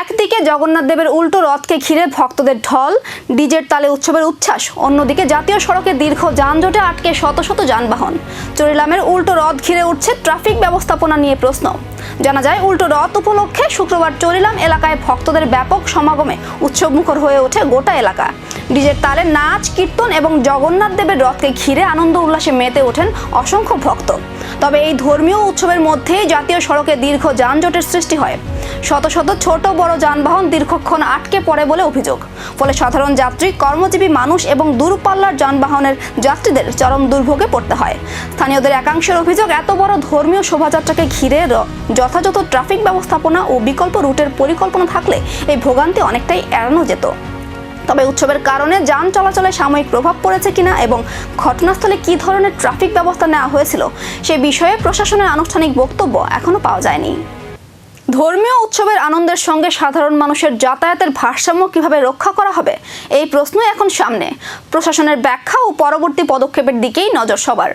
একদিকে জগন্নাথ দেবের উল্টো রথকে ঘিরে ভক্তদের ঢল, ডিজের তালে উৎসবের উচ্ছ্বাস, অন্যদিকে জাতীয় সড়কে দীর্ঘ যানজটে আটকে শত শত যানবাহন। চরিলামের উল্টো রথ ঘিরে উঠছে ট্রাফিক ব্যবস্থাপনা নিয়ে প্রশ্ন। জানা যায়, উল্টো রথ উপলক্ষে শুক্রবার চরিলাম এলাকায় ভক্তদের ব্যাপক সমাগমে উৎসবমুখর হয়ে ওঠে গোটা এলাকা। ডিজের তালে নাচ, কীর্তন এবং জগন্নাথ দেবের রথকে ঘিরে আনন্দ উল্লাসে মেতে ওঠেন অসংখ্য ভক্ত। তবে এই ধর্মীয় উৎসবের মধ্যেই জাতীয় সড়কে দীর্ঘ যানজটের সৃষ্টি হয়। শত শত ছোট বড় যানবাহন দীর্ঘক্ষণ আটকে পড়ে বলে অভিযোগ। ফলে সাধারণ যাত্রী, কর্মজীবী মানুষ এবং দূরপাল্লার যানবাহনের যাত্রীদের চরম দুর্ভোগে পড়তে হয়। স্থানীয়দের একাংশের অভিযোগ, এত বড় ধর্মীয় শোভাযাত্রাকে ঘিরে যথাযথ ট্রাফিক ব্যবস্থাপনা ও বিকল্প রুটের পরিকল্পনা থাকলে এই ভোগান্তি অনেকটাই এড়ানো যেত। তবে উৎসবের কারণে যান চলাচলে সাময়িক প্রভাব পড়েছে কিনা এবং ঘটনাস্থলে কী ধরনের ট্রাফিক ব্যবস্থা নেওয়া হয়েছিল সে বিষয়ে প্রশাসনের আনুষ্ঠানিক বক্তব্য এখনো পাওয়া যায়নি। ধর্মীয় উৎসবের আনন্দের সঙ্গে সাধারণ মানুষের যাতায়াতের ভারসাম্য কিভাবে রক্ষা করা হবে, এই প্রশ্নই এখন সামনে। প্রশাসনের ব্যাখ্যা ও পরবর্তী পদক্ষেপের দিকেই নজর সবার।